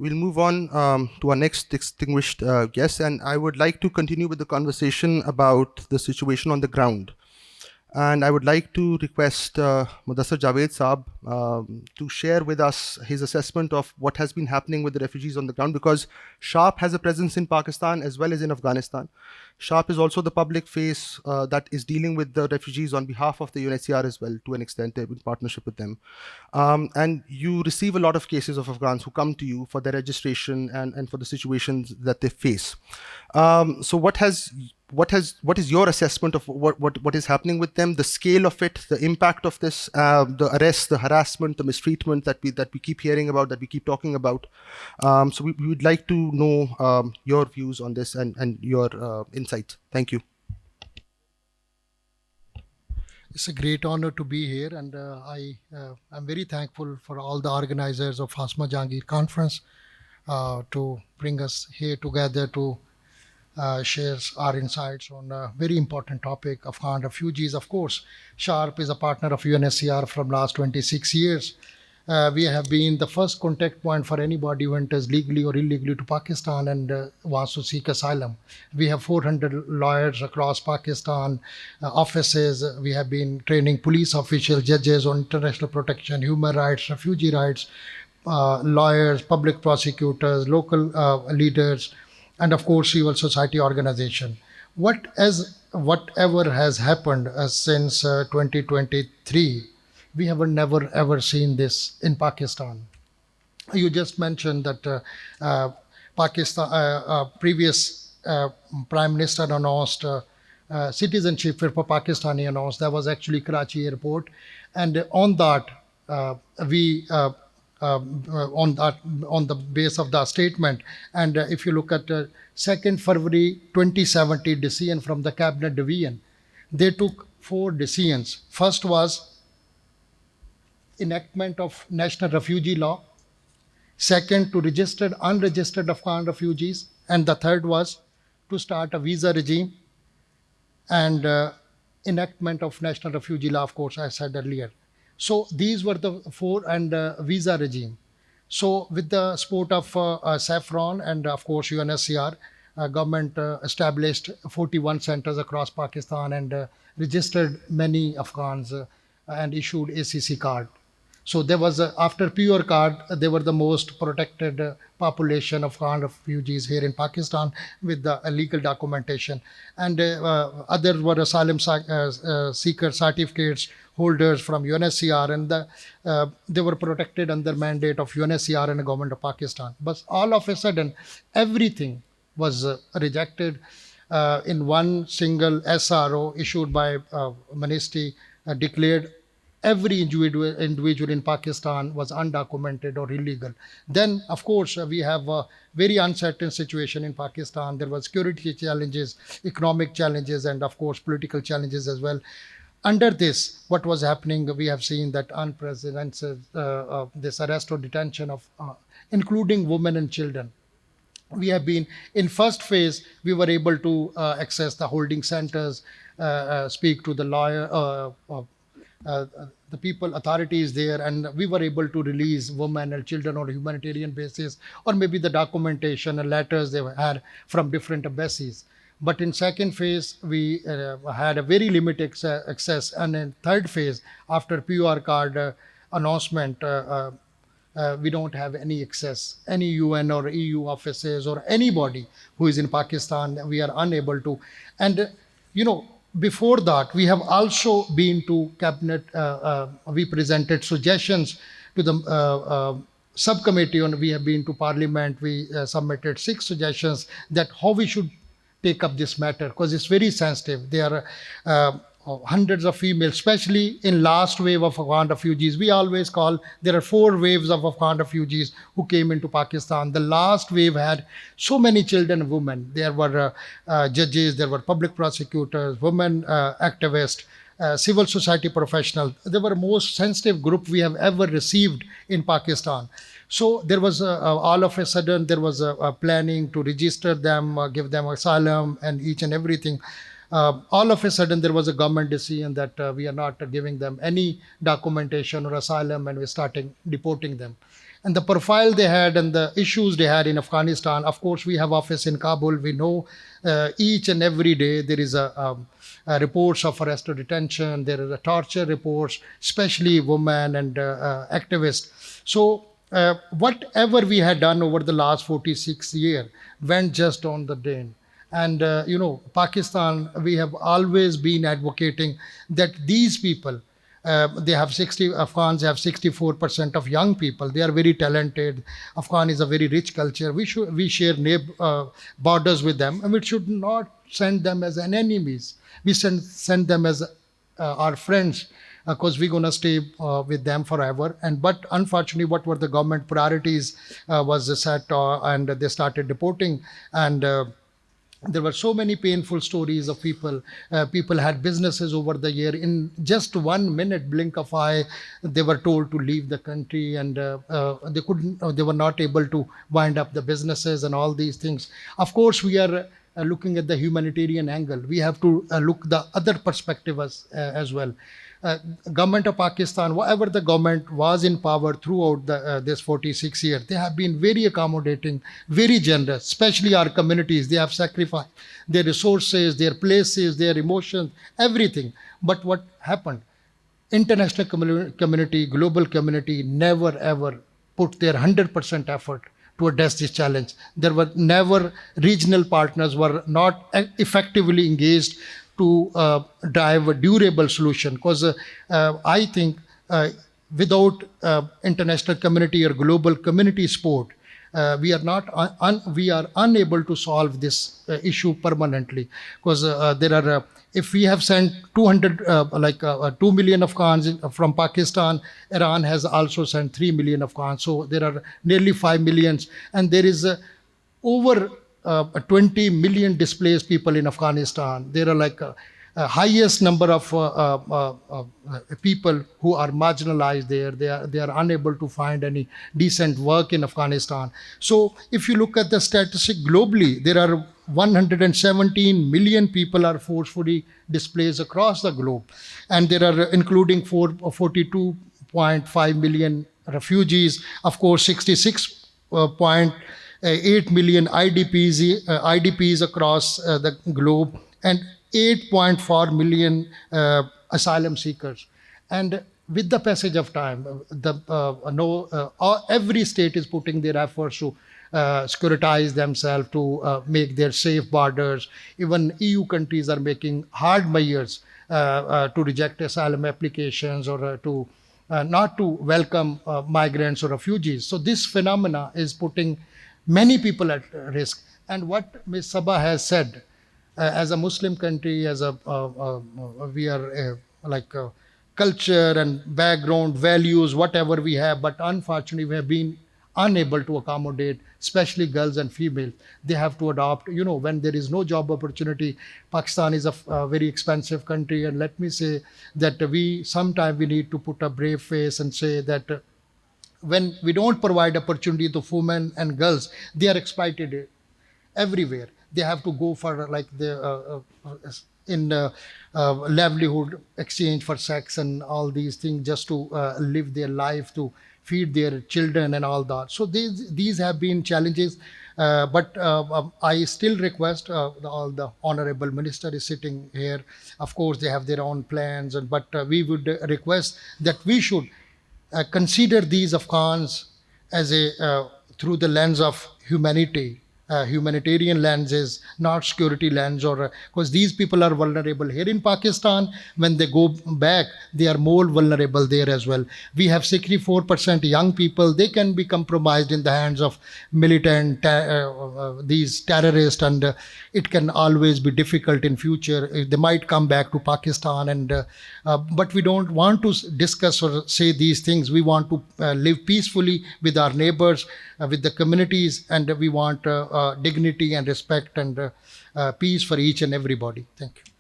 We'll move on to our next distinguished guest, and I would like to continue with the conversation about the situation on the ground. And I would like to request Mudassar Javed Saab to share with us his assessment of what has been happening with the refugees on the ground, because SHARP has a presence in Pakistan as well as in Afghanistan. SHARP is also the public face that is dealing with the refugees on behalf of the UNHCR as well, to an extent, in partnership with them. And you receive a lot of cases of Afghans who come to you for their registration and for the situations that they face. So what is your assessment of what is happening with them, the scale of it, the impact of this, the arrest, the harassment, the mistreatment that we keep hearing about, that we keep talking about? So we would like to know your views on this and your insights. Thank you. It's a great honor to be here, and I'm very thankful for all the organizers of Asma Jahangir conference to bring us here together to share our insights on a very important topic, Afghan refugees. Of course, SHARP is a partner of UNHCR from last 26 years. We have been the first contact point for anybody who enters legally or illegally to Pakistan and wants to seek asylum. We have 400 lawyers across Pakistan, offices. We have been training police officials, judges on international protection, human rights, refugee rights, lawyers, public prosecutors, local leaders, and of course, civil society organization. Whatever has happened since 2023, we have never ever seen this in Pakistan. You just mentioned that previous Prime Minister announced citizenship for Pakistani announced. That was actually Karachi airport, and on that on the base of the statement, and if you look at 2nd February 2017 decision from the Cabinet Division, they took 4 decisions. First was enactment of national refugee law. Second, to register unregistered Afghan refugees. And the third was to start a visa regime. And enactment of national refugee law, of course, I said earlier. So these were the 4, and visa regime. So with the support of Saffron and of course UNHCR, government established 41 centers across Pakistan and registered many Afghans and issued ACC card. So there was, after pure card, they were the most protected population of Afghan refugees here in Pakistan with the legal documentation. And others were asylum seeker certificates holders from UNHCR, and they were protected under mandate of UNHCR and the government of Pakistan. But all of a sudden, everything was rejected in one single SRO issued by Ministry, declared every individual in Pakistan was undocumented or illegal. Then, of course, we have a very uncertain situation in Pakistan. There were security challenges, economic challenges, and of course, political challenges as well. Under this, what was happening, we have seen that unprecedented this arrest or detention of, including women and children. We have been, in first phase, we were able to access the holding centers, speak to the lawyer, the people, authorities there, and we were able to release women and children on a humanitarian basis, or maybe the documentation and letters they had from different embassies. But in second phase, we had a very limited access, and in third phase, after PR card announcement, we don't have any access. Any UN or EU offices or anybody who is in Pakistan, we are unable to. And before that, we have also been to cabinet. We presented suggestions to the subcommittee, and we have been to parliament. We submitted 6 suggestions that how we should take up this matter, because it's very sensitive. There are hundreds of females, especially in last wave of Afghan refugees. We always call, there are 4 waves of Afghan refugees who came into Pakistan. The last wave had so many children and women. There were judges, there were public prosecutors, women activists, civil society professionals. They were most sensitive group we have ever received in Pakistan. So there was all of a sudden, there was a planning to register them, give them asylum and each and everything. All of a sudden, there was a government decision that we are not giving them any documentation or asylum, and we're starting deporting them. and the profile they had and the issues they had in Afghanistan. Of course, we have office in Kabul. We know each and every day there is reports of arrest or detention. There are torture reports, especially women and activists. So whatever we had done over the last 46 years went just on the drain. And Pakistan, we have always been advocating that these people, Afghans have 64% of young people. They are very talented. Afghan is a very rich culture. We share borders with them, and we should not send them as an enemies. We send them as our friends, because we're going to stay with them forever. But unfortunately, what were the government priorities was set, and they started deporting. And there were so many painful stories of people. People had businesses over the year. In just 1 minute, blink of eye, they were told to leave the country, and they were not able to wind up the businesses and all these things. Of course, we are looking at the humanitarian angle. We have to look the other perspective as well. Government of Pakistan, whatever the government was in power throughout this 46 years, they have been very accommodating, very generous, especially our communities. They have sacrificed their resources, their places, their emotions, everything. But what happened? International community, global community never ever put their 100% effort to address this challenge. There were never regional partners were not effectively engaged to drive a durable solution, because I think without international community or global community support, we are unable to solve this issue permanently. Because there are if we have sent 2 million Afghans from Pakistan, Iran has also sent 3 million Afghans. So there are nearly 5 million, and there is over 20 million displaced people in Afghanistan. There are highest number of people who are marginalized there. They are unable to find any decent work in Afghanistan. So if you look at the statistic globally, there are 117 million people are forcefully displaced across the globe, and there are including 42.5 million refugees. Of course, 66.8 million IDPs across the globe, and 8.4 million asylum seekers. And with the passage of time, every state is putting their efforts to securitize themselves, to make their safe borders. Even EU countries are making hard measures to reject asylum applications, or to not to welcome migrants or refugees. So this phenomena is putting many people at risk. And what Ms. Saba has said, as a Muslim country, as we are culture and background, values, whatever we have, but unfortunately we have been unable to accommodate, especially girls and females. They have to adopt, when there is no job opportunity. Pakistan is a very expensive country, and let me say that sometimes we need to put a brave face and say that when we don't provide opportunity to women and girls, they are exploited everywhere. They have to go for livelihood exchange for sex and all these things, just to live their life, to feed their children and all that. So these have been challenges, but I still request all the honorable minister is sitting here. Of course, they have their own plans, but we would request that we should consider these Afghans as through the lens of humanity. Humanitarian lenses, not security lens, or because these people are vulnerable here in Pakistan. When they go back, they are more vulnerable there as well. We have 64% young people. They can be compromised in the hands of militant, these terrorists, and it can always be difficult in future. They might come back to Pakistan, and but we don't want to discuss or say these things. We want to live peacefully with our neighbors, with the communities, and we want dignity and respect and peace for each and everybody. Thank you.